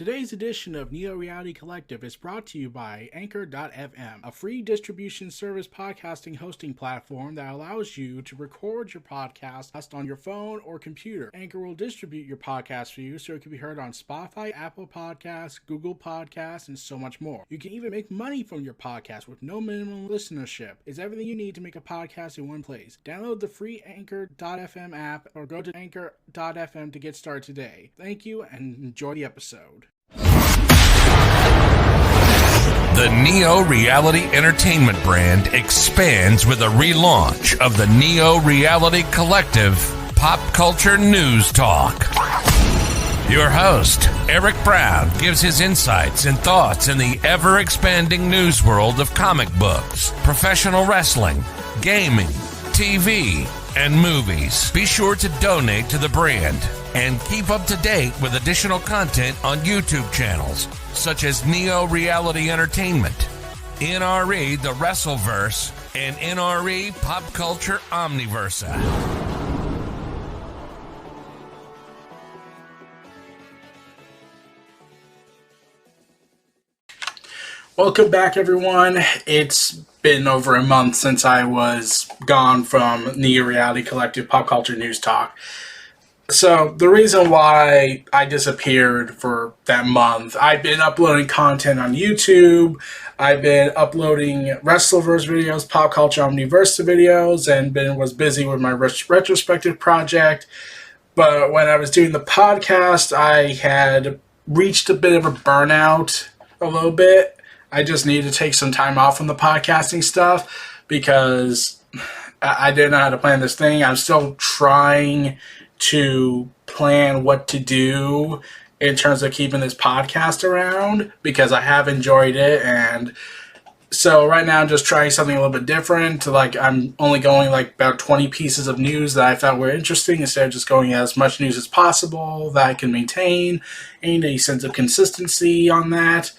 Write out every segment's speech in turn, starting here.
Today's edition of Neo Reality Collective is brought to you by Anchor.fm, a free distribution service podcasting hosting platform that allows you to record your podcast on your phone or computer. Anchor will distribute your podcast for you so it can be heard on Spotify, Apple Podcasts, Google Podcasts, and so much more. You can even make money from your podcast with no minimum listenership. It's everything you need to make a podcast in one place. Download the free Anchor.fm app or go to Anchor.fm to get started today. Thank you and enjoy the episode. The Neo Reality Entertainment brand expands with a relaunch of the Neo Reality Collective Pop Culture News Talk. Your host, Eric Brown, gives his insights and thoughts in the ever-expanding news world of comic books, professional wrestling, gaming, TV, and movies. Be sure to donate to the brand and keep up to date with additional content on YouTube channels such as Neo Reality Entertainment, NRE The Wrestleverse, and NRE Pop Culture Omniverse. Welcome back, everyone. It's been over a month since I was gone from Neo Reality Collective Pop Culture News Talk. So the reason why I disappeared for that month, I've been uploading content on YouTube, I've been uploading Wrestleverse videos, Pop Culture Omniverse videos, and was busy with my retrospective project. But when I was doing the podcast, I had reached a bit of a burnout a little bit. I just needed to take some time off from the podcasting stuff because I didn't know how to plan this thing. I'm still trying to plan what to do in terms of keeping this podcast around because I have enjoyed it. And so right now I'm just trying something a little bit different. I'm only going about 20 pieces of news that I thought were interesting instead of just going as much news as possible that I can maintain a sense of consistency on that.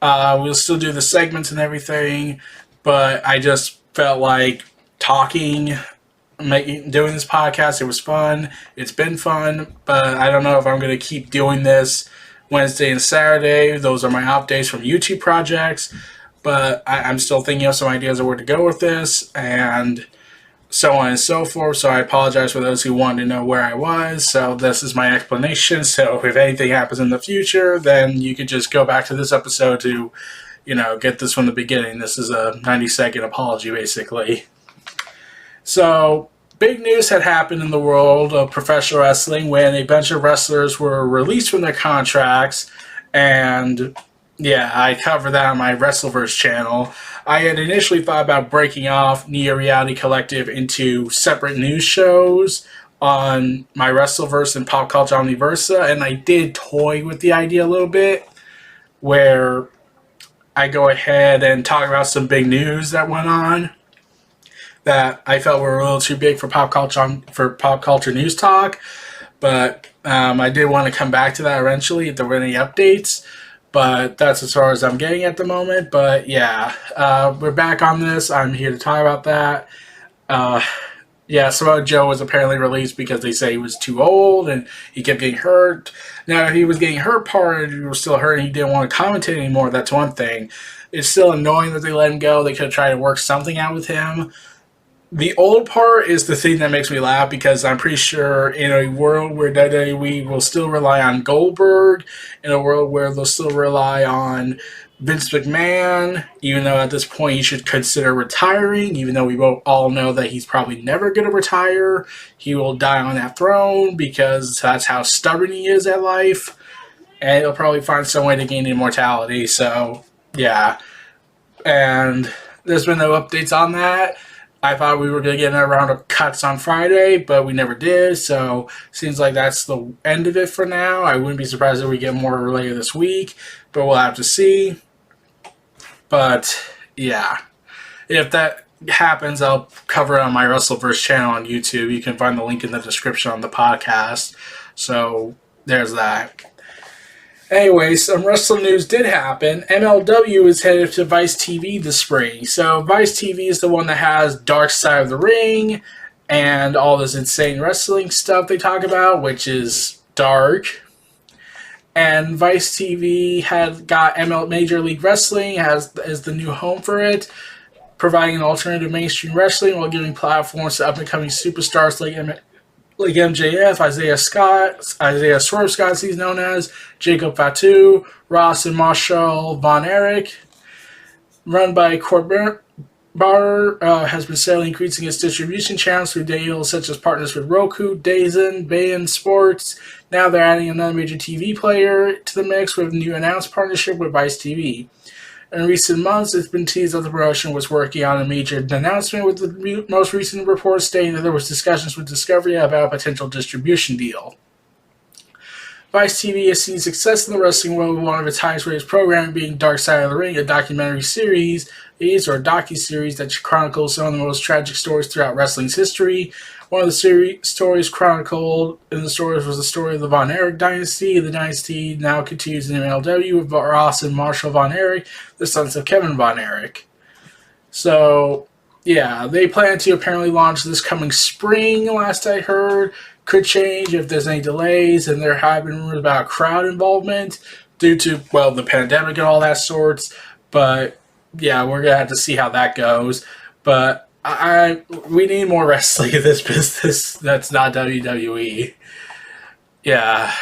We'll still do the segments and everything, but I just felt like doing this podcast. It was fun. It's been fun, but I don't know if I'm going to keep doing this Wednesday and Saturday. Those are my off days from YouTube projects, but I'm still thinking of some ideas of where to go with this and so on and so forth. So I apologize for those who wanted to know where I was. So this is my explanation. So if anything happens in the future, then you could just go back to this episode to, get this from the beginning. This is a 90-second apology, basically. So big news had happened in the world of professional wrestling when a bunch of wrestlers were released from their contracts. And yeah, I covered that on my Wrestleverse channel. I had initially thought about breaking off Neo Reality Collective into separate news shows on my Wrestleverse and Pop Culture Omniverse, and I did toy with the idea a little bit, where I go ahead and talk about some big news that went on that I felt were a little too big for pop culture news talk, but I did want to come back to that eventually if there were any updates. But that's as far as I'm getting at the moment. But yeah, we're back on this. I'm here to talk about that. Samoa Joe was apparently released because they say he was too old and he kept getting hurt. Now, if he was getting hurt part and he was still hurt and he didn't want to commentate anymore, that's one thing. It's still annoying that they let him go. They could have tried to work something out with him. The old part is the thing that makes me laugh because I'm pretty sure in a world where WWE will still rely on Goldberg, in a world where they'll still rely on Vince McMahon, even though at this point he should consider retiring, even though we all know that he's probably never going to retire. He will die on that throne because that's how stubborn he is at life. And he'll probably find some way to gain immortality. So, yeah. And there's been no updates on that. I thought we were going to get another round of cuts on Friday, but we never did, so seems like that's the end of it for now. I wouldn't be surprised if we get more later this week, but we'll have to see. But, yeah. If that happens, I'll cover it on my Wrestleverse channel on YouTube. You can find the link in the description on the podcast. So, there's that. Anyway, some wrestling news did happen. MLW is headed to Vice TV this spring. So Vice TV is the one that has Dark Side of the Ring and all this insane wrestling stuff they talk about, which is dark. And Vice TV had got Major League Wrestling as the new home for it, providing an alternative mainstream wrestling while giving platforms to up-and-coming superstars like MJF, Isaiah Swerve Scott, as he's known as, Jacob Fatu, Ross and Marshall Von Erich. Run by Corbett Barr, has been steadily increasing its distribution channels through deals such as partners with Roku, DAZN, Bayon Sports. Now they're adding another major TV player to the mix with a new announced partnership with Vice TV. In recent months, it's been teased that the promotion was working on a major announcement, with the most recent reports stating that there was discussions with Discovery about a potential distribution deal. Vice TV has seen success in the wrestling world, with one of its highest-rated programming being Dark Side of the Ring, a documentary series, or a docu-series that chronicles some of the most tragic stories throughout wrestling's history. One of the stories chronicled in the stories was the story of the Von Erich dynasty. The dynasty now continues in MLW with Ross and Marshall Von Erich, the sons of Kevin Von Erich. So, yeah, they plan to apparently launch this coming spring, last I heard. Could change if there's any delays, and there have been rumors about crowd involvement due to, well, the pandemic and all that sorts. But, yeah, we're going to have to see how that goes. But we need more wrestling in this business that's not WWE. Yeah.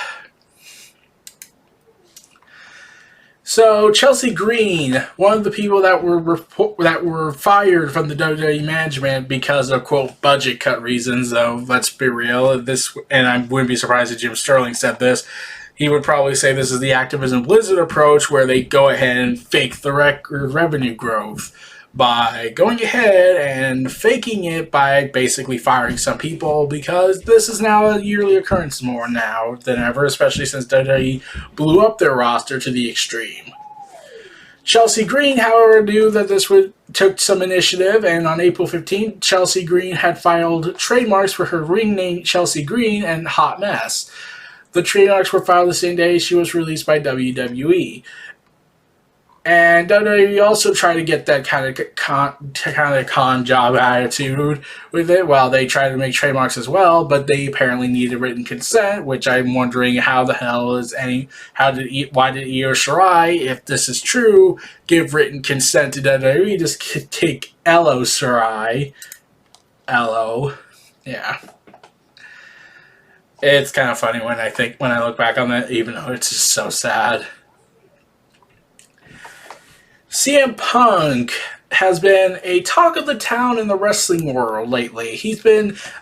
So Chelsea Green, one of the people that were fired from the WWE management because of, quote, budget cut reasons, though, let's be real, and I wouldn't be surprised if Jim Sterling said this, he would probably say this is the Activision Blizzard approach, where they go ahead and fake the record revenue growth by going ahead and faking it by basically firing some people, because this is now a yearly occurrence more now than ever, especially since WWE blew up their roster to the extreme. Chelsea Green, however, knew that this took some initiative, and on April 15th, Chelsea Green had filed trademarks for her ring name Chelsea Green and Hot Mess. The trademarks were filed the same day she was released by WWE. And WWE also tried to get that kind of con job attitude with it. Well, they tried to make trademarks as well, but they apparently needed written consent, which I'm wondering how the hell why did Io Shirai, if this is true, give written consent to WWE? Just take Elo Shirai. Elo. Yeah. It's kind of funny when I look back on that, even though it's just so sad. CM Punk has been a talk of the town in the wrestling world lately.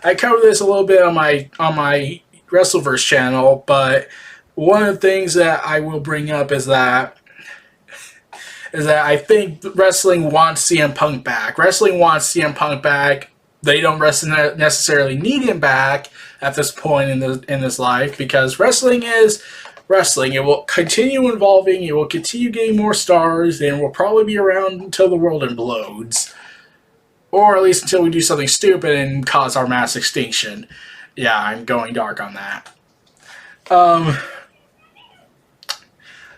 I covered this a little bit on my Wrestleverse channel, but one of the things that I will bring up is that I think wrestling wants CM Punk back. Wrestling wants CM Punk back. They don't necessarily need him back at this point in this life, because wrestling is wrestling. It will continue evolving, it will continue getting more stars, and will probably be around until the world implodes. Or at least until we do something stupid and cause our mass extinction. Yeah, I'm going dark on that.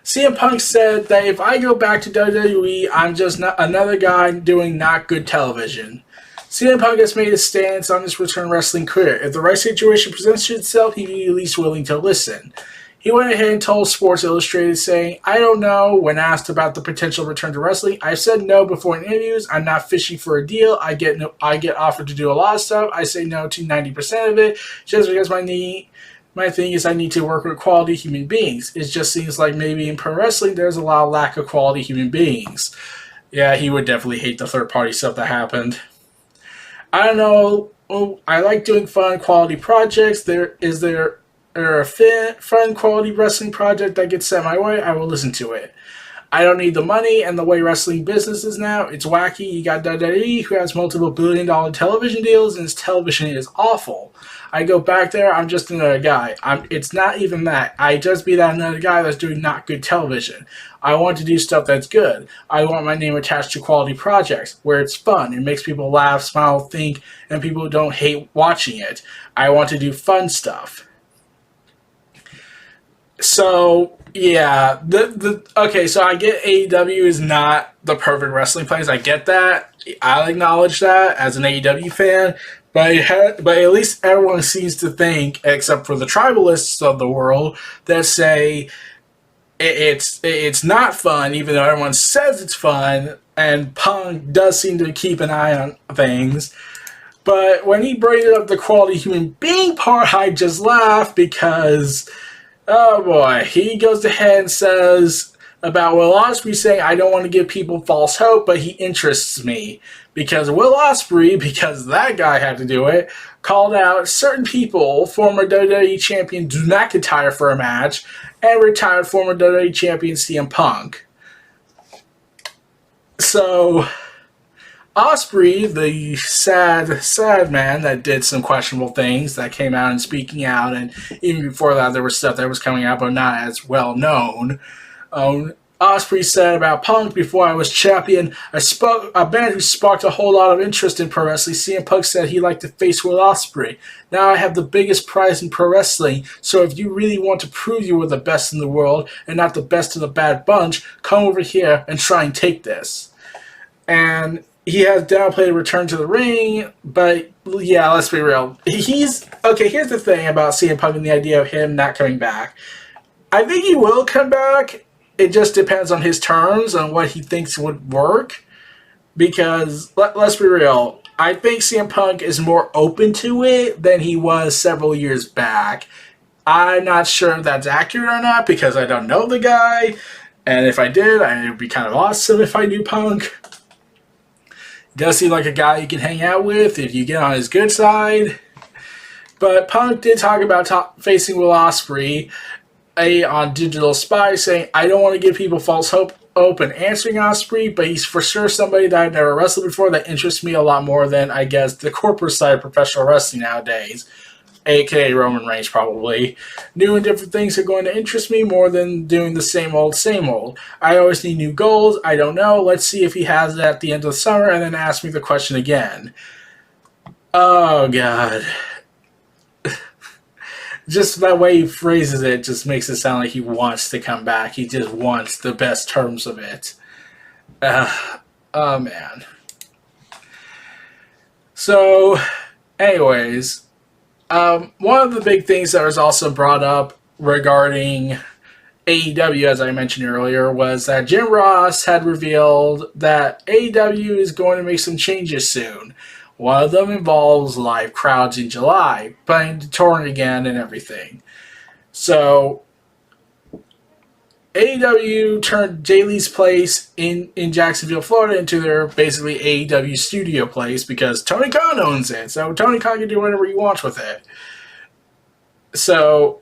CM Punk said that if I go back to WWE, I'm just another guy doing not good television. CM Punk has made a stance on his return wrestling career. If the right situation presents itself, he'd be at least willing to listen. He went ahead and told Sports Illustrated, saying, "I don't know." When asked about the potential return to wrestling, "I've said no before in interviews. I'm not fishing for a deal. I get offered to do a lot of stuff. I say no to 90% of it, just because my thing is I need to work with quality human beings. It just seems like maybe in pro wrestling there's a lot of lack of quality human beings." Yeah, he would definitely hate the third-party stuff that happened. I don't know. I like doing fun, quality projects. Is there a fun, quality wrestling project that gets sent my way? I will listen to it. I don't need the money, and the way wrestling business is now, it's wacky. You got WWE, who has multiple billion-dollar television deals, and his television is awful. I go back there, I'm just another guy. It's not even that. I just be that another guy that's doing not good television. I want to do stuff that's good. I want my name attached to quality projects, where it's fun. It makes people laugh, smile, think, and people don't hate watching it. I want to do fun stuff. So, yeah, okay, so I get AEW is not the perfect wrestling place. I get that. I'll acknowledge that as an AEW fan. But at least everyone seems to think, except for the tribalists of the world, that say it's not fun, even though everyone says it's fun, and Punk does seem to keep an eye on things. But when he brings up the quality human being part, I just laugh because, oh boy, he goes ahead and says about Will Ospreay saying, I don't want to give people false hope, but he interests me. Because Will Ospreay, because that guy had to do it, called out certain people, former WWE champion Drew McIntyre for a match, and retired former WWE champion CM Punk. So, Ospreay, the sad man that did some questionable things, that came out and speaking out, and even before that there was stuff that was coming out but not as well known. Ospreay said about Punk, before I was champion, a man who sparked a whole lot of interest in pro wrestling. CM Punk said he'd like to face Will Ospreay. Now I have the biggest prize in pro wrestling, so if you really want to prove you were the best in the world and not the best of the bad bunch, come over here and try and take this. And he has downplayed a return to the ring, but yeah, let's be real. Here's the thing about CM Punk and the idea of him not coming back. I think he will come back. It just depends on his terms and what he thinks would work. Because, let's be real, I think CM Punk is more open to it than he was several years back. I'm not sure if that's accurate or not because I don't know the guy. And if I did, it would be kind of awesome if I knew Punk. He does seem like a guy you can hang out with if you get on his good side. But Punk did talk about facing Will Ospreay on Digital Spy, saying, I don't want to give people false hope and answering Ospreay, but he's for sure somebody that I've never wrestled before that interests me a lot more than, I guess, the corporate side of professional wrestling nowadays. A.k.a. Roman Reigns, probably. New and different things are going to interest me more than doing the same old, same old. I always need new goals. I don't know. Let's see if he has it at the end of the summer, and then ask me the question again. Oh, God. Just that way he phrases it just makes it sound like he wants to come back. He just wants the best terms of it. Oh, man. So, anyways, one of the big things that was also brought up regarding AEW, as I mentioned earlier, was that Jim Ross had revealed that AEW is going to make some changes soon. One of them involves live crowds in July, playing the touring again and everything. So, AEW turned Jay Lee's place in Jacksonville, Florida into their basically AEW studio place because Tony Khan owns it. So, Tony Khan can do whatever he wants with it. So,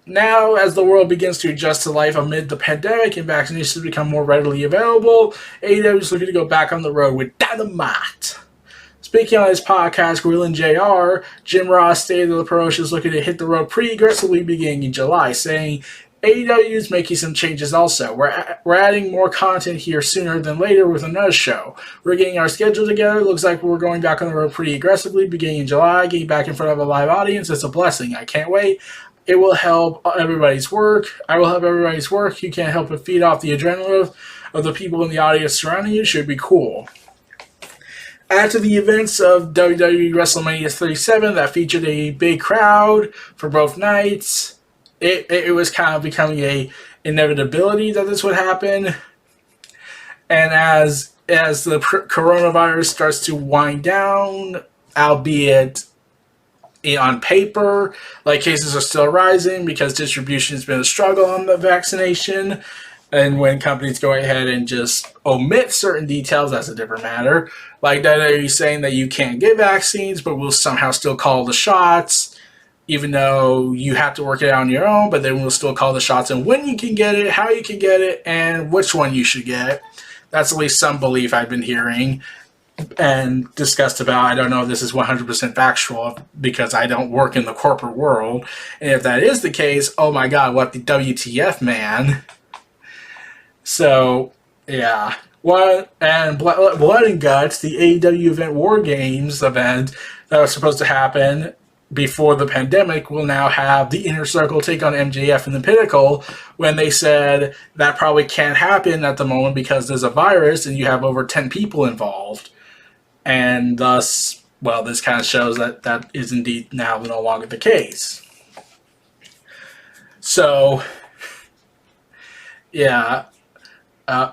now as the world begins to adjust to life amid the pandemic and vaccinations become more readily available, AEW is looking to go back on the road with Dynamite. Speaking on his podcast, Grilling JR, Jim Ross stated that the promotion is looking to hit the road pretty aggressively beginning in July, saying AEW is making some changes also. We're adding more content here sooner than later with another show. We're getting our schedule together. Looks like we're going back on the road pretty aggressively beginning in July. Getting back in front of a live audience is a blessing. I can't wait. It will help everybody's work. I will help everybody's work. You can't help but feed off the adrenaline of the people in the audience surrounding you. Should be cool. After the events of WWE WrestleMania 37 that featured a big crowd for both nights, it was kind of becoming a inevitability that this would happen. And as the coronavirus starts to wind down, albeit on paper, like cases are still rising because distribution has been a struggle on the vaccination. And when companies go ahead and just omit certain details, that's a different matter. Like that, are you saying that you can't get vaccines, but will somehow still call the shots, even though you have to work it out on your own, but then we'll still call the shots on when you can get it, how you can get it, and which one you should get. That's at least some belief I've been hearing and discussed about. I don't know if this is 100% factual because I don't work in the corporate world. And if that is the case, oh my God, what the WTF, man. So, yeah. Blood and Guts, the AEW event War Games event that was supposed to happen before the pandemic, will now have the Inner Circle take on MJF and the Pinnacle, when they said that probably can't happen at the moment because there's a virus and you have over 10 people involved. And thus, well, this kind of shows that that is indeed now no longer the case. So, Yeah. Uh,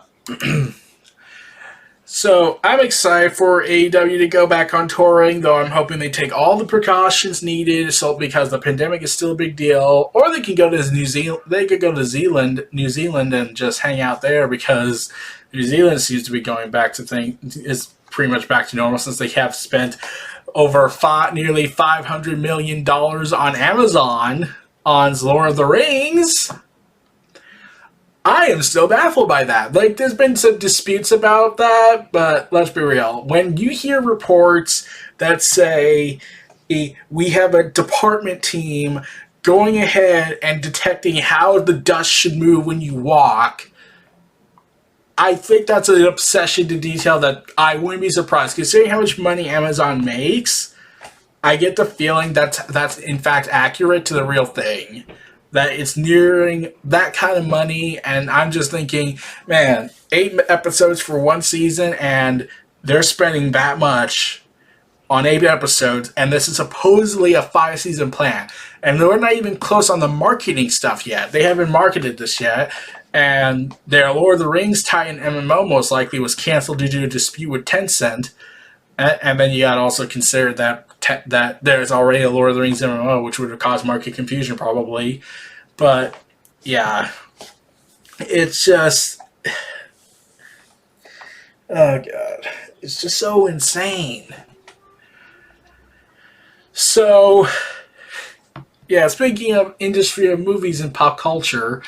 So I'm excited for AEW to go back on touring, though I'm hoping they take all the precautions needed, so because the pandemic is still a big deal. Or they can go to New Zealand. They could go to New Zealand, and just hang out there because New Zealand seems to be going back to is pretty much back to normal since they have spent over nearly $500 million on Amazon on Lord of the Rings. I am still baffled by that. Like, there's been some disputes about that, but let's be real. When you hear reports that say we have a department team going ahead and detecting how the dust should move when you walk, I think that's an obsession to detail that I wouldn't be surprised. Considering how much money Amazon makes, I get the feeling that's in fact accurate to the real thing. That it's nearing that kind of money, and I'm just thinking, man, 8 episodes for one season, and they're spending that much on 8 episodes, and this is supposedly a 5-season plan. And we're not even close on the marketing stuff yet. They haven't marketed this yet, and their Lord of the Rings tie-in MMO most likely was canceled due to a dispute with Tencent. And then you got to also consider that there's already a Lord of the Rings MMO, which would have caused market confusion probably. But yeah, it's just, oh god, it's just so insane. So yeah, speaking of industry of movies and pop culture,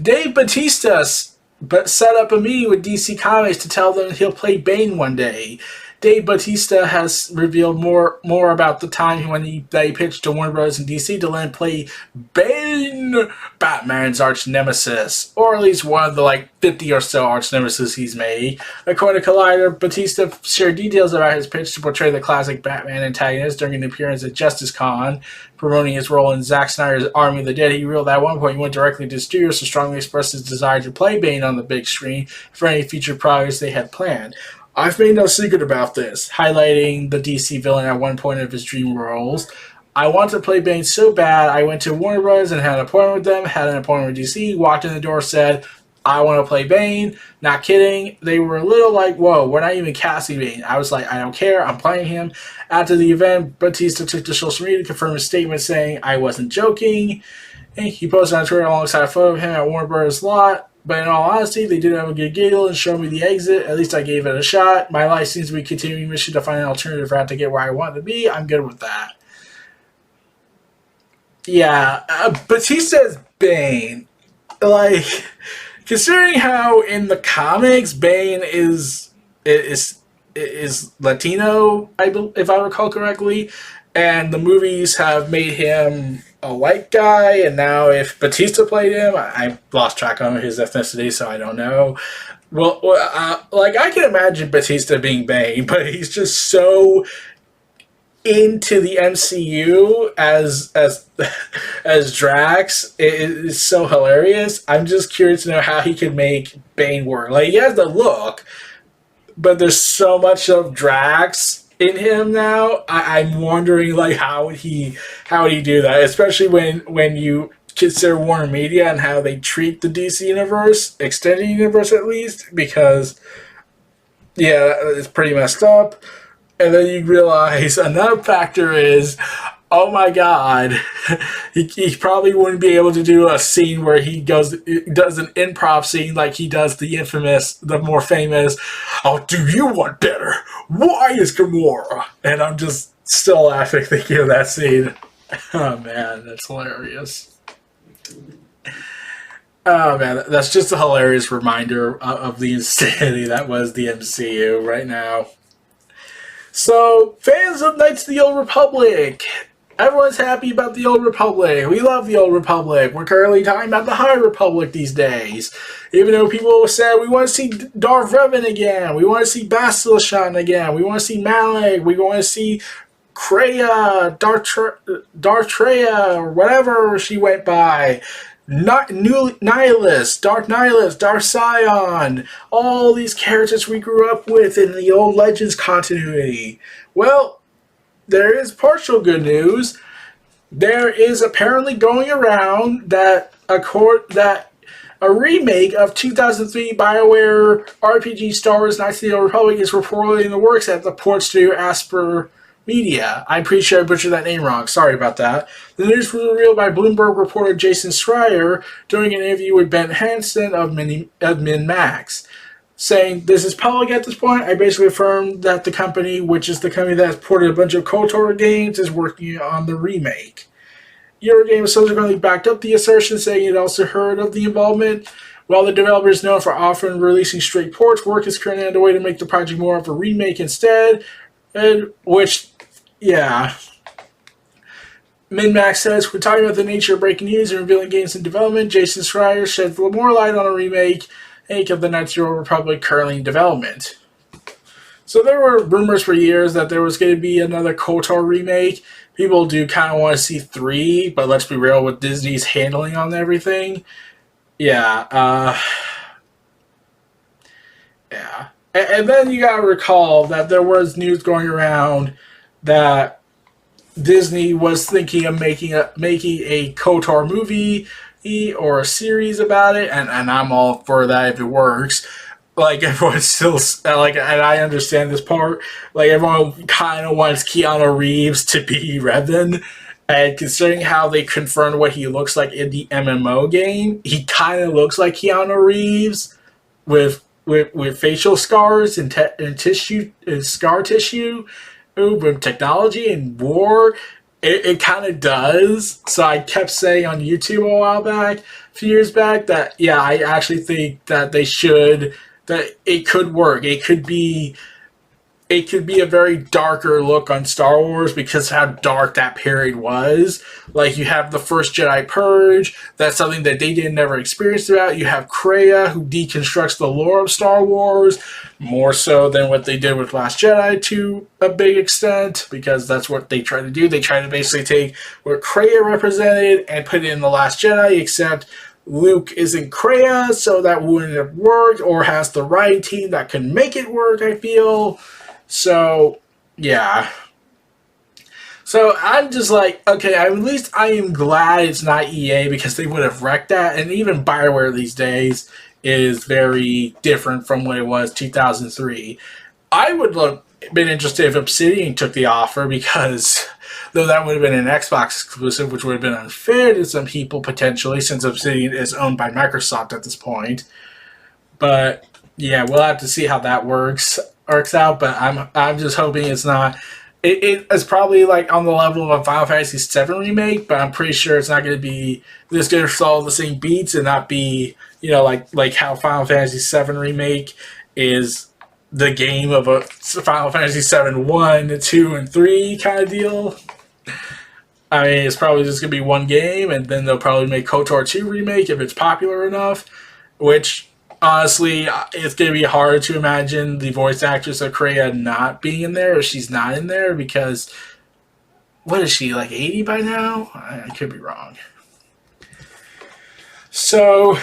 Dave Bautista set up a meeting with DC Comics to tell them he'll play Bane one day. Dave Bautista has revealed more about the time when they pitched to Warner Bros. And DC to let him play Bane, Batman's arch nemesis, or at least one of the 50 or so arch nemesis he's made. According to Collider, Bautista shared details about his pitch to portray the classic Batman antagonist during an appearance at Justice Con, promoting his role in Zack Snyder's Army of the Dead. He revealed that at one point he went directly to studios to strongly express his desire to play Bane on the big screen for any future projects they had planned. I've made no secret about this, highlighting the DC villain at one point of his dream roles. I want to play Bane so bad, I went to Warner Bros. And had an appointment with them, had an appointment with DC, walked in the door, said, I want to play Bane. Not kidding. They were a little like, whoa, we're not even casting Bane. I was like, I don't care, I'm playing him. After the event, Bautista took to social media to confirm his statement saying, I wasn't joking. And he posted on Twitter alongside a photo of him at Warner Bros. Lot. But in all honesty, they did have a good giggle and showed me the exit. At least I gave it a shot. My life seems to be continuing mission to find an alternative route to get where I want to be. I'm good with that. Yeah, Bautista's Bane. Considering how in the comics Bane is Latino, if I recall correctly, and the movies have made him a white guy, and now if Bautista played him, I lost track of his ethnicity, so I don't know. Well, I can imagine Bautista being Bane, but he's just so into the MCU as Drax. It's so hilarious. I'm just curious to know how he could make Bane work. He has the look, but there's so much of Drax in him now. I'm wondering how would he do that, especially when you consider Warner Media and how they treat the DC universe, extended universe at least, because yeah, it's pretty messed up. And then you realize another factor is, oh my god, he probably wouldn't be able to do a scene where he does an improv scene like he does the more famous, oh, do you want better? Why is Gamora? And I'm just still laughing thinking of that scene. Oh man, that's hilarious. Oh man, that's just a hilarious reminder of the insanity that was the MCU right now. So, fans of Knights of the Old Republic, everyone's happy about the Old Republic. We love the Old Republic. We're currently talking about the High Republic these days. Even though people said we want to see Darth Revan again, we want to see Bastila again, we want to see Malak, we want to see Kreia, Darth Treya, or whatever she went by. Nihilus, Darth Nihilus, Darth Scion, all these characters we grew up with in the old Legends continuity. Well, there is partial good news. There is apparently going around that A remake of 2003 BioWare RPG Star Wars Knights of the Old Republic is reportedly in the works at the port studio Asypr Media. I'm pretty sure I butchered that name wrong. Sorry about that. The news was revealed by Bloomberg reporter Jason Schreier during an interview with Ben Hansen of MinMax, saying, "This is public at this point. I basically affirmed that the company, which is the company that has ported a bunch of Kotor games, is working on the remake." Eurogamer subsequently backed up the assertion, saying it also heard of the involvement. While the developer is known for often releasing straight ports, work is currently underway to make the project more of a remake instead, MinMax says, "We're talking about the nature of breaking news and revealing games in development. Jason Schreier sheds more light on a remake of the Knights of the Old Republic currently in development." So there were rumors for years that there was going to be another Kotor remake. People do kind of want to see 3, but let's be real with Disney's handling on everything. Yeah. And then you gotta recall that there was news going around that Disney was thinking of making a Kotor movie or a series about it, and I'm all for that if it works. Like, everyone's still, like, and I understand this part, like, everyone kind of wants Keanu Reeves to be Revan, and considering how they confirmed what he looks like in the MMO game, he kind of looks like Keanu Reeves with facial scars and tissue, and scar tissue, with technology and war. It kind of does. So I kept saying on YouTube a few years back, that, yeah, I actually think that that it could work. It could be a very darker look on Star Wars because of how dark that period was. Like, you have the first Jedi Purge. That's something that they didn't never experience about. You have Kreia, who deconstructs the lore of Star Wars more so than what they did with Last Jedi to a big extent, because that's what they try to do. They try to basically take what Kreia represented and put it in The Last Jedi, except Luke isn't Kreia, so that wouldn't have worked, or has the writing team that can make it work, I feel. So, yeah. So, I'm just like, okay, at least I am glad it's not EA, because they would have wrecked that, and even BioWare these days is very different from what it was 2003. I would have been interested if Obsidian took the offer, because though that would have been an Xbox exclusive, which would have been unfair to some people potentially, since Obsidian is owned by Microsoft at this point. But yeah, we'll have to see how that works out. But I'm just hoping it's not. It's probably like on the level of a Final Fantasy VII remake, but I'm pretty sure it's not going to be just going to follow the same beats and not be, like how Final Fantasy VII remake is the game of a Final Fantasy VII 1, 2, and 3 kind of deal. I mean, it's probably just going to be one game, and then they'll probably make KOTOR 2 remake if it's popular enough, which, honestly, it's going to be hard to imagine the voice actress of Kreia not being in there, if she's not in there, because, what is she, like 80 by now? I could be wrong. So,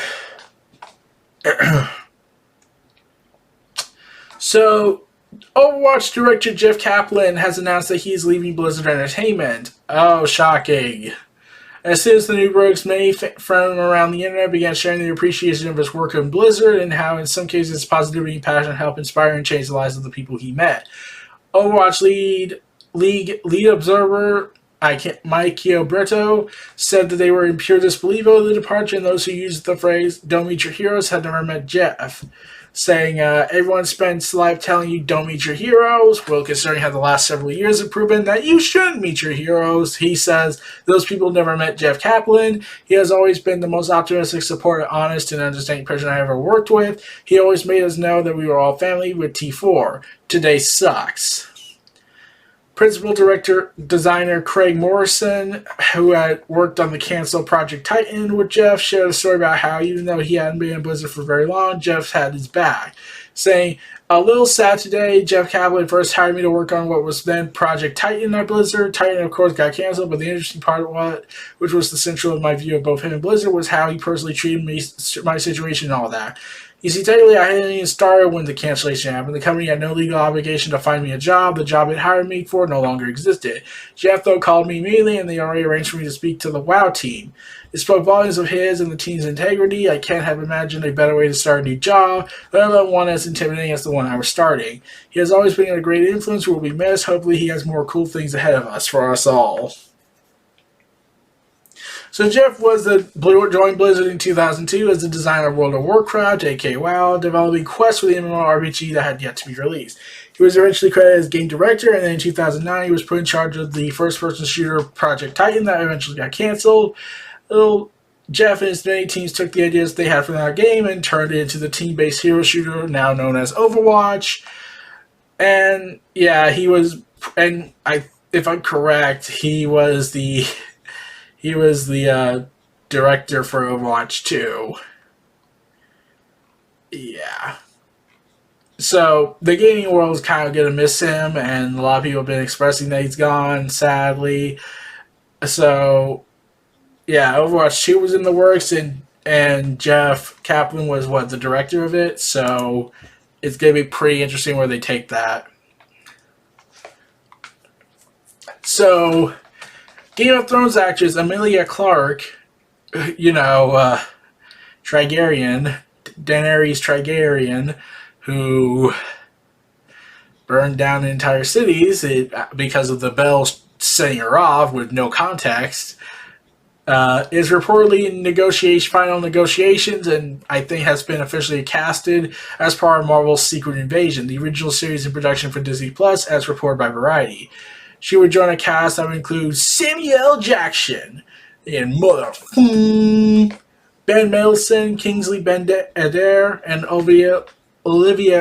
Overwatch director Jeff Kaplan has announced that he's leaving Blizzard Entertainment. Oh, shocking. As soon as the new rogues many from around the internet began sharing their appreciation of his work in Blizzard and how in some cases his positivity and passion helped inspire and change the lives of the people he met. Overwatch lead observer Mike Chiobretto said that they were in pure disbelief over the departure, and those who used the phrase "don't meet your heroes" had never met Jeff, saying, everyone spends life telling you don't meet your heroes. Well, considering how the last several years have proven that you shouldn't meet your heroes, he says those people never met Jeff Kaplan. He has always been the most optimistic, supportive, honest, and understanding person I ever worked with. He always made us know that we were all family with T4. Today sucks. Principal designer Craig Morrison, who had worked on the canceled Project Titan with Jeff, shared a story about how even though he hadn't been in Blizzard for very long, Jeff had his back, saying, "A little sad today, Jeff Kaplan first hired me to work on what was then Project Titan at Blizzard. Titan, of course, got canceled, but the interesting part of what, which was the central of my view of both him and Blizzard, was how he personally treated me, my situation and all that. You see, technically, I hadn't even started when the cancellation happened. The company had no legal obligation to find me a job. The job it hired me for no longer existed. Jeff, though, called me immediately, and they already arranged for me to speak to the WoW team. It spoke volumes of his and the team's integrity. I can't have imagined a better way to start a new job, let alone one as intimidating as the one I was starting. He has always been a great influence, will be missed. Hopefully he has more cool things ahead of us for us all. So Jeff joined Blizzard in 2002 as the designer of World of Warcraft, aka WoW, developing quests for the MMORPG that had yet to be released. He was eventually credited as game director, and then in 2009 he was put in charge of the first-person shooter Project Titan that eventually got canceled. Jeff and his many teams took the ideas they had for that game and turned it into the team-based hero shooter now known as Overwatch. And yeah, if I'm correct, he was the director for Overwatch 2. Yeah. So, the gaming world is kind of going to miss him, and a lot of people have been expressing that he's gone, sadly. So, yeah, Overwatch 2 was in the works, and Jeff Kaplan was, the director of it. So, it's going to be pretty interesting where they take that. So, Game of Thrones actress Emilia Clarke, Daenerys Targaryen, who burned down entire cities because of the bells setting her off with no context, is reportedly in final negotiations, and I think has been officially casted as part of Marvel's Secret Invasion, the original series in production for Disney Plus, as reported by Variety. She would join a cast that would include Samuel Jackson and Ben Mendelsohn, Kingsley Ben-Adir, and Olivia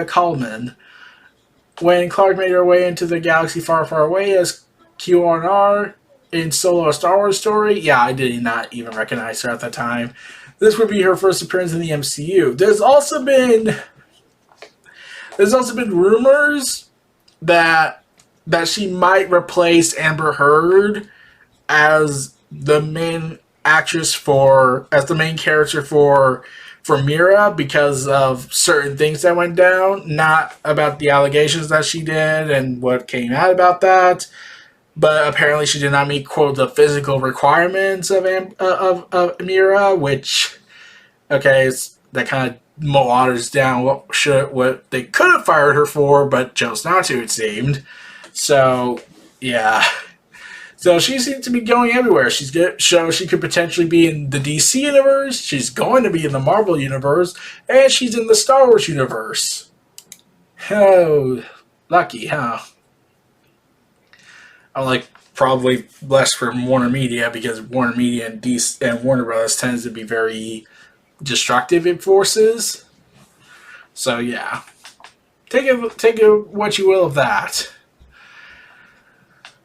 Colman. When Clarke made her way into the galaxy far, far away as QRR in Solo: A Star Wars Story, I did not even recognize her at that time. This would be her first appearance in the MCU. There's also been rumors that she might replace Amber Heard as the main character for Mira because of certain things that went down, not about the allegations that she did and what came out about that, but apparently she did not meet, quote, the physical requirements of Mira, which, that kind of waters down what they could have fired her for, but chose not to, it seemed. So, yeah. So she seems to be going everywhere. She could potentially be in the DC universe. She's going to be in the Marvel universe, and she's in the Star Wars universe. Oh, lucky, huh? I'm probably less for Warner Media because Warner Media and DC and Warner Bros. Tends to be very destructive in forces. So yeah, take it what you will of that.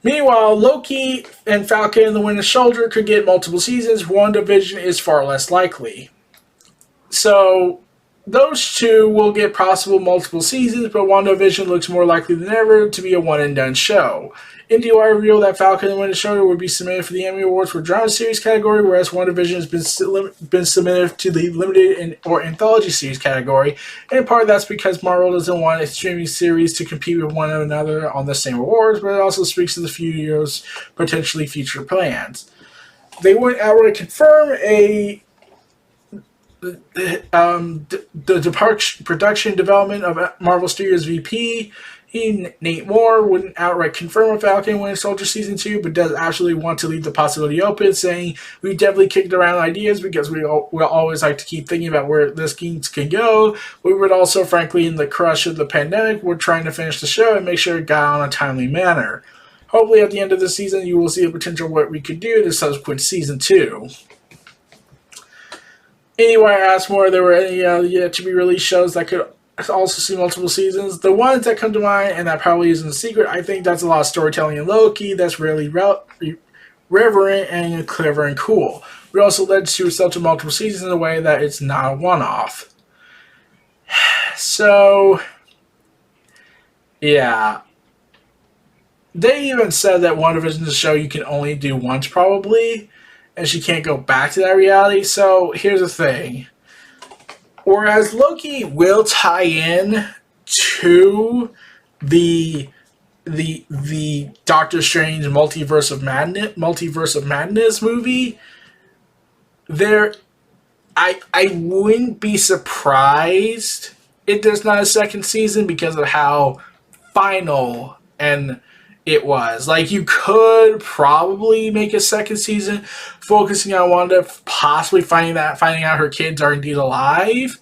Meanwhile, Loki and Falcon and the Winter Soldier could get multiple seasons. WandaVision is far less likely. So, those two will get possible multiple seasons, but WandaVision looks more likely than ever to be a one-and-done show. IndieWire revealed that Falcon and the Winter Soldier would be submitted for the Emmy Awards for Drama Series category, whereas WandaVision has been submitted to the Limited or Anthology Series category, and in part that's because Marvel doesn't want its streaming series to compete with one another on the same awards, but it also speaks to the studio's potentially future plans. They wouldn't outright confirm the production development of Marvel Studios VP. Nate Moore wouldn't outright confirm a Falcon Winter Soldier Season 2, but does absolutely want to leave the possibility open, saying, "We definitely kicked around ideas because we always like to keep thinking about where this game can go. We would also, frankly, in the crush of the pandemic, we're trying to finish the show and make sure it got on a timely manner. Hopefully at the end of the season, you will see the potential of what we could do in the subsequent Season 2. Anyway, I asked more, there were any yet to be released shows that could also see multiple seasons. The ones that come to mind, and that probably isn't a secret, I think that's a lot of storytelling in Loki that's really reverent and clever and cool. It also led to itself to multiple seasons in a way that it's not a one-off. So, yeah. They even said that WandaVision is a show you can only do once, probably, and she can't go back to that reality. So, here's the thing. Whereas Loki will tie in to the Doctor Strange Multiverse of Madness movie, there, I wouldn't be surprised if there's not a second season because of how final and it was. Like, you could probably make a second season focusing on Wanda possibly finding out her kids are indeed alive,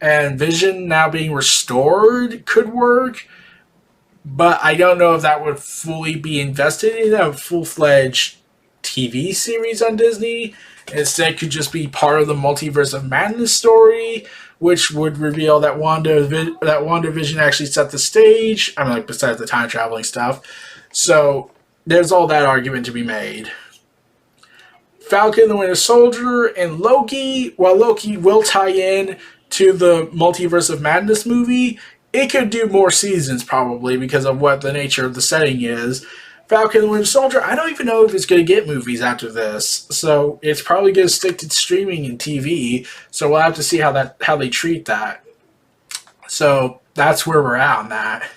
and Vision now being restored could work. But I don't know if that would fully be invested in a full-fledged TV series on Disney. Instead, it could just be part of the Multiverse of Madness story, which would reveal that WandaVision actually set the stage. I mean, like, besides the time traveling stuff. So there's all that argument to be made. Falcon the Winter Soldier and Loki, while Loki will tie in to the Multiverse of Madness movie, it could do more seasons probably because of what the nature of the setting is. Falcon the Winter Soldier, I don't even know if it's going to get movies after this, so it's probably going to stick to streaming and TV. So we'll have to see how they treat that. So that's where we're at on that.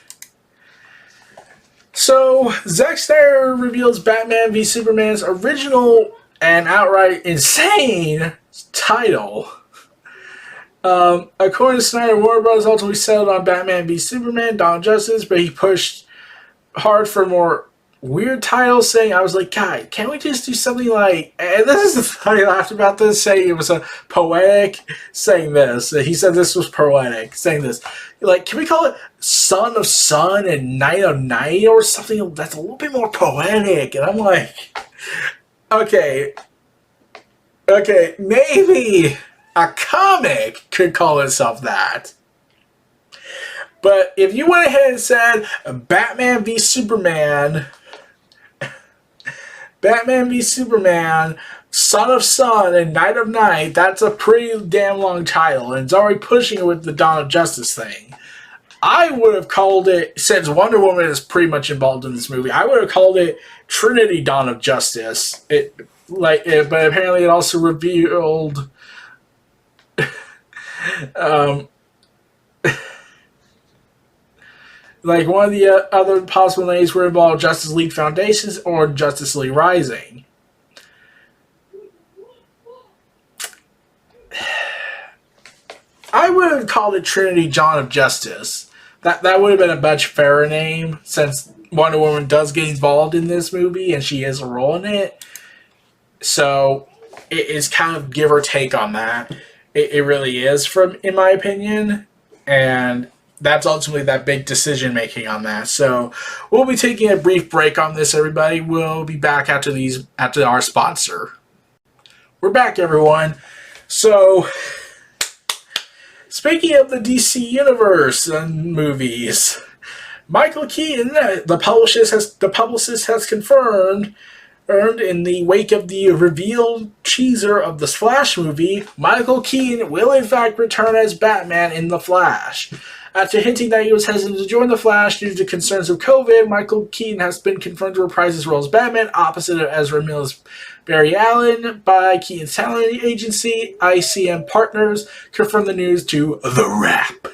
So Zack Snyder reveals Batman v Superman's original and outright insane title. According to Snyder, Warner Bros. Ultimately settled on Batman v Superman, Dawn of Justice, but he pushed hard for more weird titles, saying, I was like, God, can't we just do something like, and this is the thing I laughed about this, saying it was a poetic, saying this. He said this was poetic, saying this. Like, can we call it Son of Sun and Night of Night or something that's a little bit more poetic? And I'm like, okay, maybe a comic could call itself that. But if you went ahead and said Batman v Superman, Son of Sun, and Night of Night, that's a pretty damn long title, and it's already pushing it with the Dawn of Justice thing. I would have called it, since Wonder Woman is pretty much involved in this movie, I would have called it Trinity Dawn of Justice. But apparently it also revealed like one of the other possible names were involved Justice League Foundations or Justice League Rising. I would have called it Trinity Dawn of Justice. That would have been a much fairer name since Wonder Woman does get involved in this movie and she has a role in it. So it is kind of give or take on that. It really is, in my opinion, and that's ultimately that big decision making on that. So we'll be taking a brief break on this, everybody. We'll be back after our sponsor. We're back, everyone. So speaking of the DC Universe and movies, Michael Keaton, the publicist has confirmed, in the wake of the revealed teaser of the Flash movie, Michael Keaton will in fact return as Batman in The Flash. After hinting that he was hesitant to join The Flash due to concerns of COVID, Michael Keaton has been confirmed to reprise his role as Batman opposite of Ezra Miller's Barry Allen by Keaton's talent agency. ICM Partners confirmed the news to The Wrap.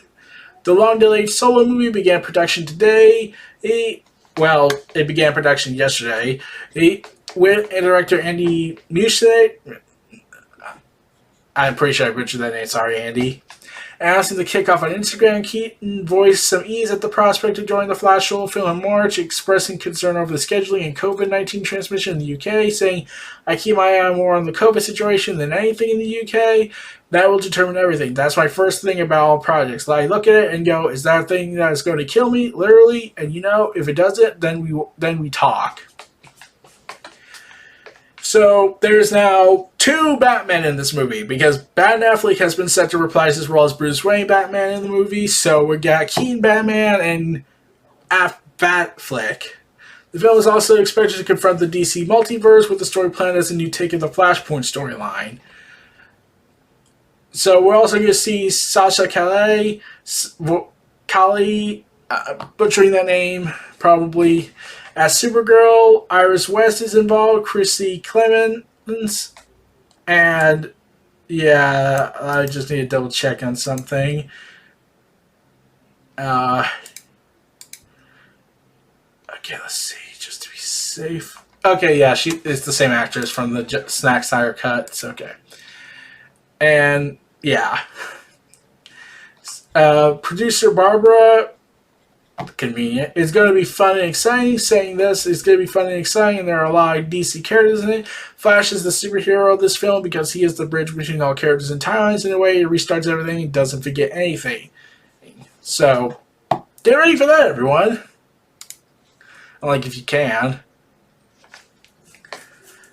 The long-delayed solo movie began production today. It began production yesterday. With director Andy Muschietti, I'm pretty sure I butchered that name, sorry Andy, announcing the kickoff on Instagram. Keaton voiced some ease at the prospect of joining the Flash solo film in March, expressing concern over the scheduling and COVID-19 transmission in the UK, saying, I keep my eye more on the COVID situation than anything in the UK. That will determine everything. That's my first thing about all projects. I look at it and go, is that a thing that is going to kill me, literally? And if it doesn't, then we talk. So there's now 2 Batmen in this movie because Ben Affleck has been set to reprise his role as Bruce Wayne Batman in the movie. So we got Keaton Batman and Batfleck. The film is also expected to confront the DC multiverse with the story planned as a new take of the Flashpoint storyline. So we're also going to see Sasha Calle, butchering that name probably, as Supergirl. Iris West is involved, Chrissy Clemens, and yeah, I just need to double check on something. Okay, let's see, just to be safe. Okay, yeah, she is the same actress from the Zack Snyder cut. It's okay. And yeah. Producer Barbara, convenient. It's going to be fun and exciting. Saying this, it's going to be fun and exciting, and there are a lot of DC characters in it. Flash is the superhero of this film because he is the bridge between all characters and timelines. In a way, he restarts everything. He doesn't forget anything. So, get ready for that, everyone. Like, if you can.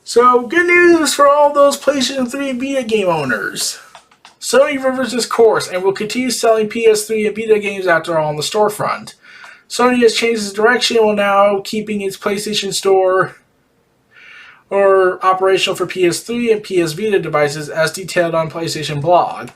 So, good news for all those PlayStation 3 and Vita game owners. Sony reverses course and will continue selling PS3 and Vita games after all on the storefront. Sony has changed its direction and will now keeping its PlayStation Store operational for PS3 and PS Vita devices as detailed on PlayStation blog.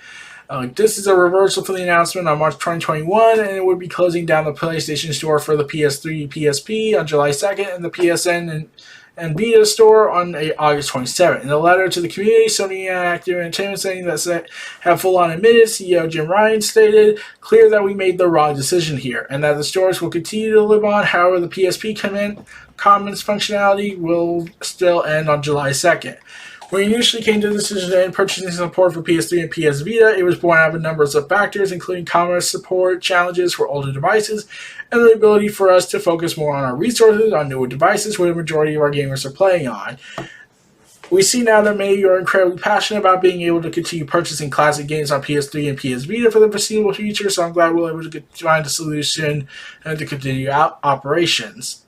This is a reversal from the announcement on March 2021, and it would be closing down the PlayStation Store for the PS3 PSP on July 2nd and the PSN and Vita Store on August 27th. In a letter to the community, Sony Interactive Entertainment saying that have full-on admitted, CEO Jim Ryan stated, clear that we made the wrong decision here, and that the stores will continue to live on. However, the PSP Commons functionality will still end on July 2nd. When we initially came to the decision to end purchasing support for PS3 and PS Vita, it was born out of a number of factors, including commerce support challenges for older devices, and the ability for us to focus more on our resources on newer devices where the majority of our gamers are playing on. We see now that many of you are incredibly passionate about being able to continue purchasing classic games on PS3 and PS Vita for the foreseeable future, so I'm glad we're able to find a solution and to continue operations.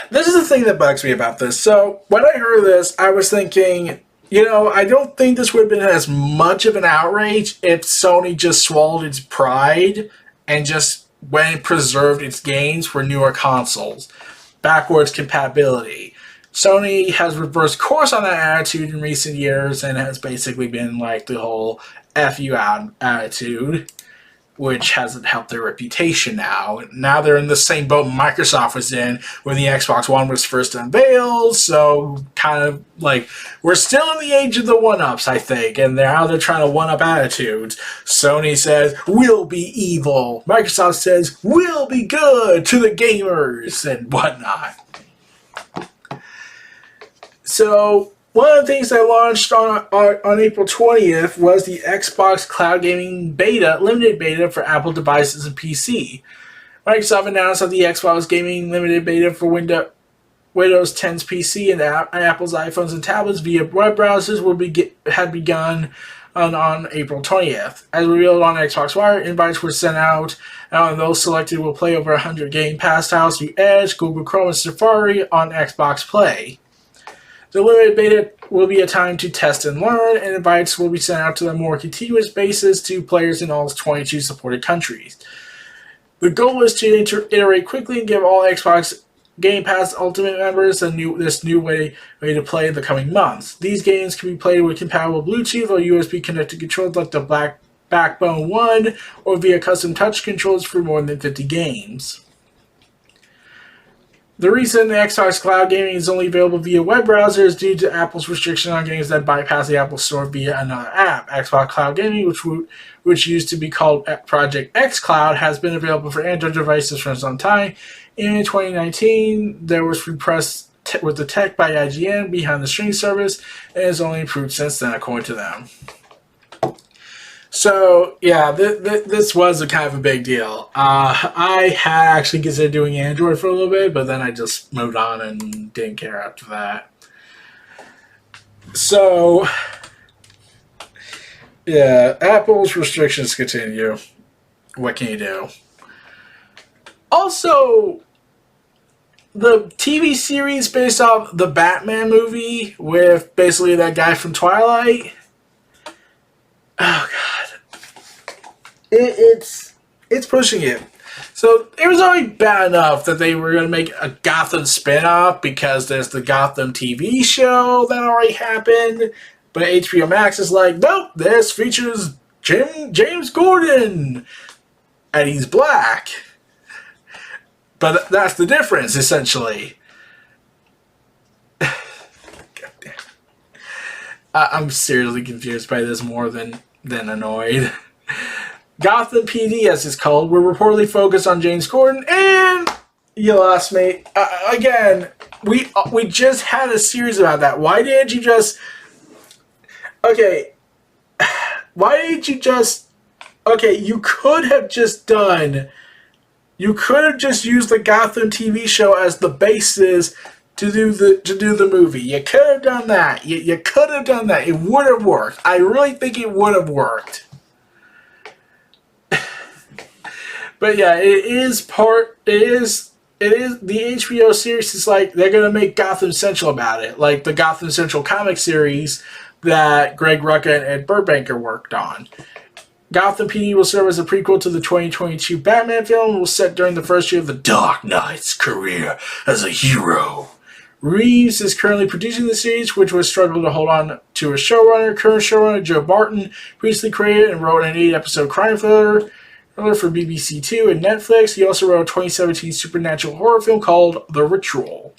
This is the thing that bugs me about this. So, when I heard this, I was thinking, I don't think this would have been as much of an outrage if Sony just swallowed its pride and just went and preserved its games for newer consoles. Backwards compatibility. Sony has reversed course on that attitude in recent years and has basically been like the whole F you out attitude, which hasn't helped their reputation now. Now they're in the same boat Microsoft was in when the Xbox One was first unveiled, so kind of like, we're still in the age of the one-ups, I think, and now they're trying to one-up attitudes. Sony says, we'll be evil. Microsoft says, we'll be good to the gamers, and whatnot. So, one of the things that launched on April 20th was the Xbox Cloud Gaming Beta, limited beta for Apple devices and PC. Microsoft announced that the Xbox Gaming Limited Beta for Windows 10's PC and Apple's iPhones and tablets via web browsers had begun on April 20th. As revealed on Xbox Wire, invites were sent out, and those selected will play over 100 Game Pass titles through Edge, Google Chrome, and Safari on Xbox Play. The limited beta will be a time to test and learn, and invites will be sent out to a more continuous basis to players in all 22 supported countries. The goal is to iterate quickly and give all Xbox Game Pass Ultimate members this new way to play in the coming months. These games can be played with compatible Bluetooth or USB-connected controls like the Backbone 1 or via custom touch controls for more than 50 games. The reason the Xbox Cloud Gaming is only available via web browser is due to Apple's restriction on games that bypass the Apple Store via another app. Xbox Cloud Gaming, which used to be called Project X Cloud, has been available for Android devices for some time. In 2019, there was free press with the tech by IGN behind the streaming service, and has only improved since then, according to them. So, yeah, this was a kind of a big deal. I had actually considered doing Android for a little bit, but then I just moved on and didn't care after that. So, yeah, Apple's restrictions continue. What can you do? Also, the TV series based off the Batman movie with basically that guy from Twilight. Oh, God. It's pushing it. So it was already bad enough that they were going to make a Gotham spinoff because there's the Gotham TV show that already happened. But HBO Max is like, nope, this features James Gordon. And he's black. But that's the difference, essentially. I'm seriously confused by this more than annoyed. Gotham PD, as it's called, will reportedly focus on James Gordon, and you lost me. Again, we just had a series about that. Why didn't you just... Okay. Why didn't you just... Okay, you could have just done... You could have just used the Gotham TV show as the basis to do the movie. You could have done that. You could have done that. It would have worked. I really think it would have worked. But yeah, it is the HBO series is like, they're going to make Gotham Central about it. Like the Gotham Central comic series that Greg Rucka and Ed Burbanker worked on. Gotham PD will serve as a prequel to the 2022 Batman film and will set during the first year of the Dark Knight's career as a hero. Reeves is currently producing the series, which was struggling to hold on to a showrunner. Current showrunner Joe Barton previously created and wrote an 8-episode crime thriller for BBC Two and Netflix. He also wrote a 2017 supernatural horror film called The Ritual.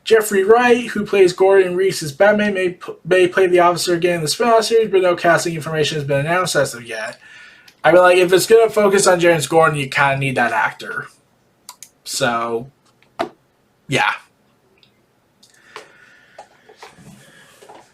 Jeffrey Wright, who plays Gordon Reeves as Batman, may play the officer again in the spin-off series, but no casting information has been announced as of yet. I mean, like, if it's going to focus on James Gordon, you kind of need that actor. So, yeah.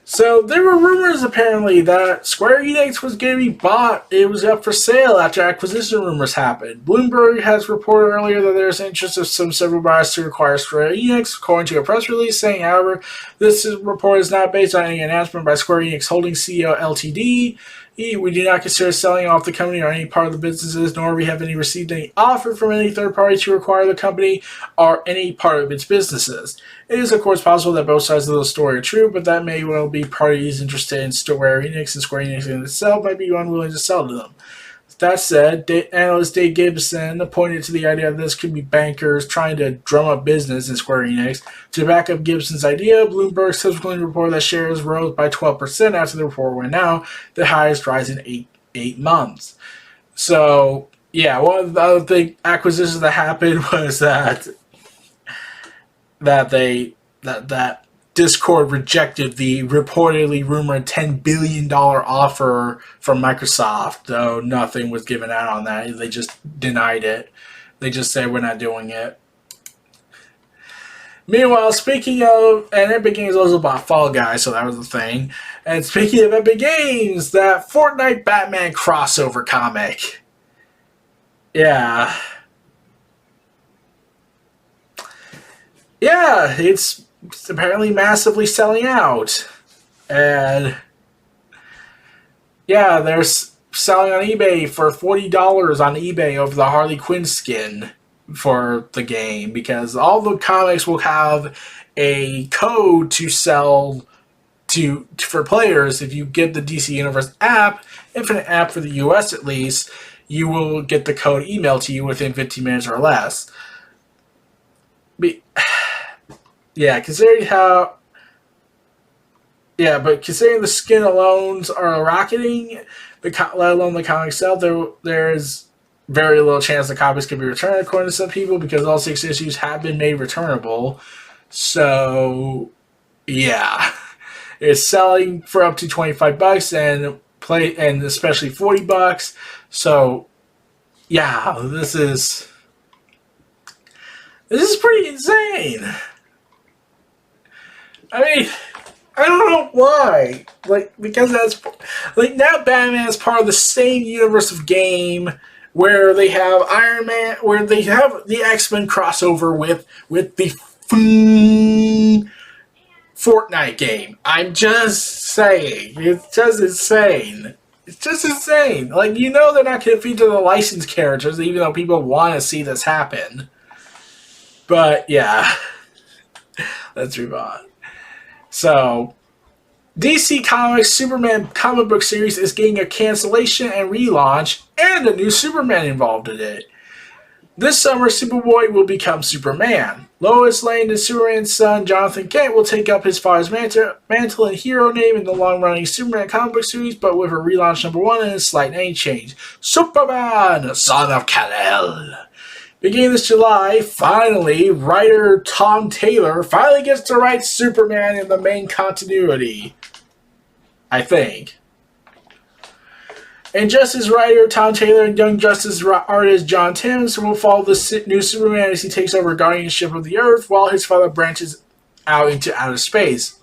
So, there were rumors, apparently, that Square Enix was going to be bought. It was up for sale after acquisition rumors happened. Bloomberg has reported earlier that there is interest of several buyers to acquire Square Enix, according to a press release, saying, however, this report is not based on any announcement by Square Enix Holdings CEO Ltd. We do not consider selling off the company or any part of the businesses, nor we have received any offer from any third party to acquire the company or any part of its businesses. It is, of course, possible that both sides of the story are true, but that may well be parties interested in Square Enix, and Square Enix in itself might be unwilling to sell to them. That said, analyst Dave Gibson pointed to the idea that this could be bankers trying to drum up business in Square Enix. To back up Gibson's idea, Bloomberg subsequently reported that shares rose by 12% after the report went out, the highest rise in eight months. So, yeah, one of the other big acquisitions that happened was that Discord rejected the reportedly rumored $10 billion offer from Microsoft, though nothing was given out on that. They just denied it. They just said, we're not doing it. Meanwhile, speaking of, and Epic Games also bought Fall Guys, so that was the thing. And speaking of Epic Games, that Fortnite Batman crossover comic. Yeah. Yeah, it's apparently massively selling out. And yeah, they're selling on eBay for $40 on eBay over the Harley Quinn skin for the game, because all the comics will have a code to sell for players. If you get the DC Universe app, Infinite app for the US at least, you will get the code emailed to you within 15 minutes or less. Yeah, considering the skin alones are rocketing, let alone the comic itself, there is very little chance the copies can be returned, according to some people, because all 6 issues have been made returnable. So, yeah, it's selling for up to $25 and especially $40. So, yeah, this is pretty insane. I mean, I don't know why. Because that's now Batman is part of the same universe of game where they have Iron Man, where they have the X-Men crossover with the Fortnite game. I'm just saying, it's just insane. It's just insane. They're not going to feature the licensed characters, even though people want to see this happen. But yeah, let's move on. So, DC Comics Superman comic book series is getting a cancellation and relaunch, and a new Superman involved in it. This summer, Superboy will become Superman. Lois Lane and Superman's son, Jonathan Kent, will take up his father's mantle and hero name in the long-running Superman comic book series, but with a relaunch #1 and a slight name change. Superman, son of Kal-El. Beginning this July, finally, writer Tom Taylor finally gets to write Superman in the main continuity. I think. And Justice writer Tom Taylor and Young Justice artist John Timms will follow the new Superman as he takes over guardianship of the Earth while his father branches out into outer space.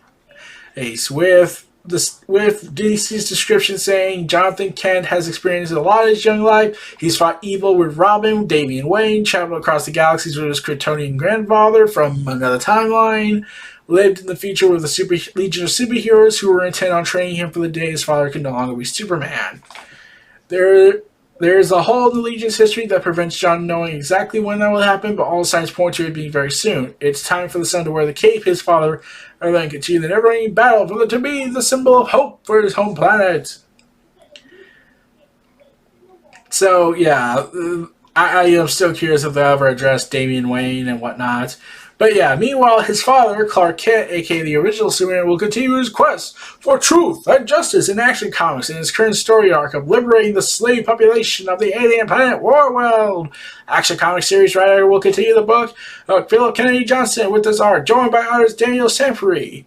Ace with DC's description saying Jonathan Kent has experienced a lot in his young life. He's fought evil with Robin, Damian Wayne, traveled across the galaxies with his Kryptonian grandfather from another timeline, lived in the future with a legion of superheroes who were intent on training him for the day his father could no longer be Superman. There's a hole in the Legion's history that prevents John knowing exactly when that will happen, but all signs point to it being very soon. It's time for the son to wear the cape his father and then continue the never-ending battle for it to be the symbol of hope for his home planet. So, yeah, I am still curious if they'll ever address Damian Wayne and whatnot. But yeah, meanwhile, his father, Clark Kent, aka the original Superman, will continue his quest for truth and justice in Action Comics in his current story arc of liberating the slave population of the alien planet Warworld. Action Comics series writer will continue the book of Philip Kennedy Johnson with this arc, joined by artist Daniel Sanfari.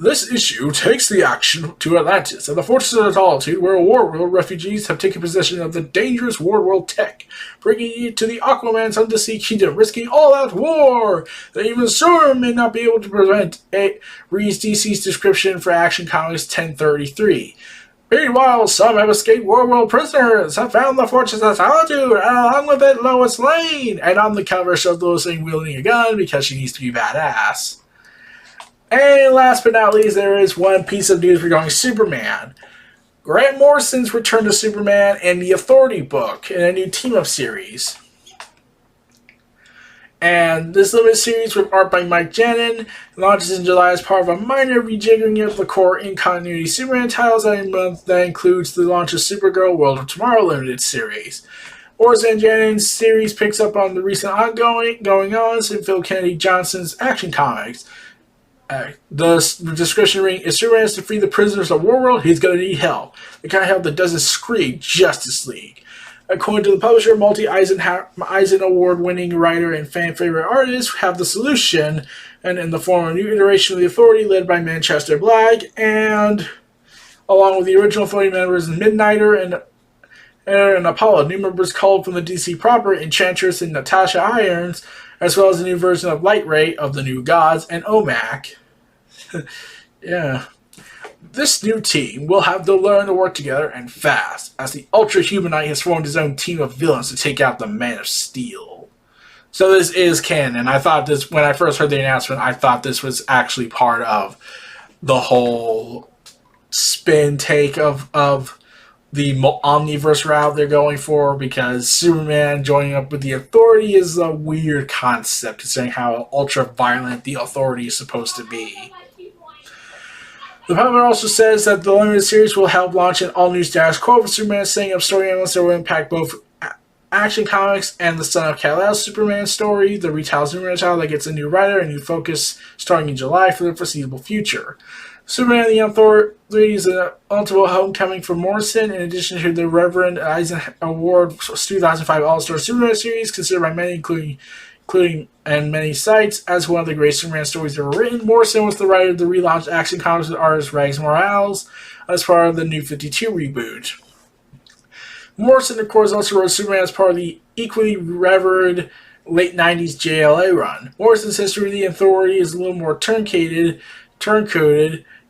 This issue takes the action to Atlantis and the Fortress of Solitude, where Warworld refugees have taken possession of the dangerous Warworld tech, bringing it to the Aquaman's undersea kingdom, risking all-out war that even Storm may not be able to prevent. Reads DC's description for Action Comics 1033. Meanwhile, some have escaped Warworld prisoners, have found the Fortress of Solitude, and along with it, Lois Lane. And on the cover shows Lois Lane wielding a gun because she needs to be badass. And last but not least, there is one piece of news regarding Superman. Grant Morrison's return to Superman and the Authority book in a new team-up series. And this limited series with art by Mike Janin launches in July as part of a minor rejiggering of the core in-continuity Superman titles that month that includes the launch of Supergirl World of Tomorrow limited series. Morrison and Janin's series picks up on the recent going-ons in Phil Kennedy Johnson's Action Comics. The description reading, if Superman is to free the prisoners of Warworld, he's going to need help. The kind of help that doesn't scream Justice League. According to the publisher, multi-Eisen award-winning writer and fan-favorite artists have the solution, and in the form of a new iteration of the Authority led by Manchester Black, and along with the original Authority members Midnighter and Apollo, new members called from the DC proper, Enchantress and Natasha Irons, as well as a new version of Light Ray of the New Gods and OMAC. Yeah. This new team will have to learn to work together and fast, as the Ultra Humanite has formed his own team of villains to take out the Man of Steel. So this is canon. I thought this, when I first heard the announcement, I thought this was actually part of the whole spin take of the Omniverse route they're going for, because Superman joining up with the Authority is a weird concept, considering how ultra-violent the Authority is supposed to be. The publisher also says that the limited series will help launch an all-new status quo for Superman, setting up story elements that will impact both Action Comics and the Son of Kal-El Superman story, the retail Superman title that gets a new writer and new focus starting in July for the foreseeable future. Superman and the Authority is an ultimate homecoming for Morrison, in addition to the Reverend Eisen Award 2005 All-Star Superman series, considered by many, including and many sites, as one of the great Superman stories ever written. Morrison was the writer of the relaunched Action Comics with artist Rags Morales as part of the New 52 reboot. Morrison, of course, also wrote Superman as part of the equally revered late 90s JLA run. Morrison's history of the Authority is a little more turncoded.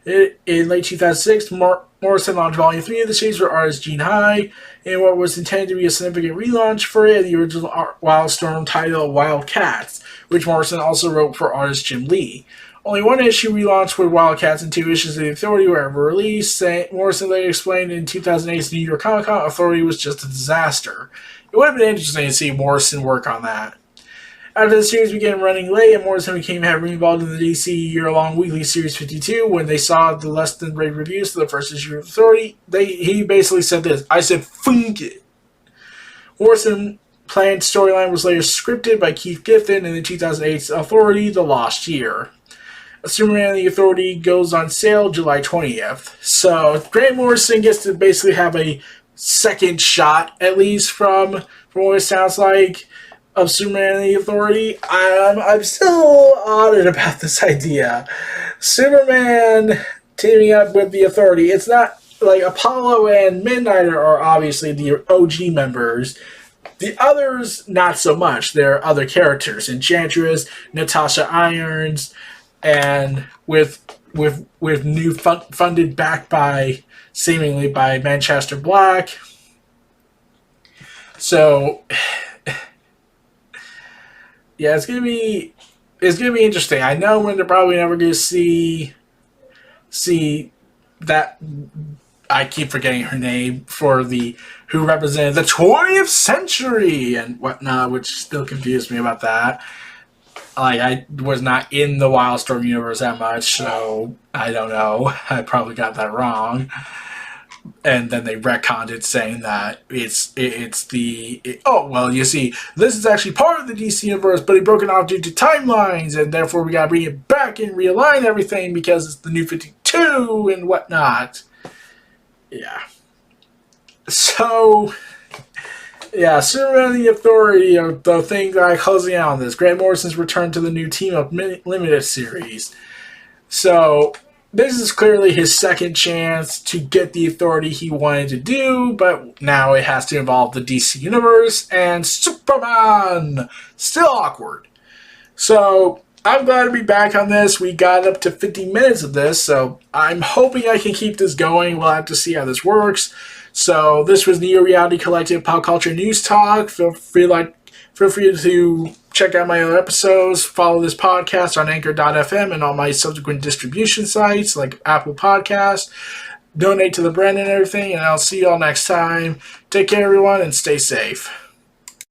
In late 2006, Morrison launched Volume 3 of the series for artist Gene High, in what was intended to be a significant relaunch for it, the original Wildstorm title Wildcats, which Morrison also wrote for artist Jim Lee. Only one issue relaunched with Wildcats and 2 issues of the Authority were ever released. Morrison later explained in 2008's New York Comic Con, Authority was just a disaster. It would have been interesting to see Morrison work on that. After the series began running late and Morrison became heavily involved in the DC year-long weekly series 52, when they saw the less-than-rave reviews for the first issue of Authority, he basically said this, I said, funk it. Morrison's planned storyline was later scripted by Keith Giffen in the 2008's Authority, The Lost Year. Superman and the Authority goes on sale July 20th. So Grant Morrison gets to basically have a second shot, at least from what it sounds like, of Superman and the Authority. I'm still honored about this idea. Superman teaming up with the Authority. It's not like Apollo and Midnighter are obviously the OG members. The others, not so much. There are other characters: Enchantress, Natasha Irons, and with new funded back by seemingly by Manchester Black. So yeah, it's gonna be interesting. I know when they're probably never gonna see that. I keep forgetting her name for who represented the 20th century and whatnot, which still confused me about that. Like, I was not in the Wildstorm universe that much, so I don't know. I probably got that wrong. And then they retconned it, saying that you see, this is actually part of the DC universe, but it broke it off due to timelines, and therefore we gotta bring it back and realign everything because it's the New 52 and whatnot. Yeah. So, yeah, Superman and the Authority are the thing that I closing out on this. Grant Morrison's return to the new Team Up Limited series. So, this is clearly his second chance to get the authority he wanted to do, but now it has to involve the DC Universe and Superman. Still awkward. So, I'm glad to be back on this. We got up to 50 minutes of this, so I'm hoping I can keep this going. We'll have to see how this works. So this was Neo Reality Collective Pop Culture News Talk. Feel free to check out my other episodes. Follow this podcast on Anchor.fm and all my subsequent distribution sites like Apple Podcasts. Donate to the brand and everything, and I'll see you all next time. Take care, everyone, and stay safe.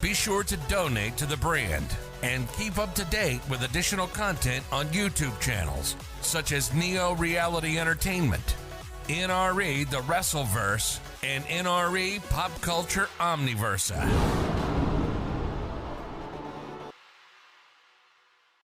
Be sure to donate to the brand and keep up to date with additional content on YouTube channels such as Neo Reality Entertainment, NRE The Wrestleverse, and NRE Pop Culture Omniverse.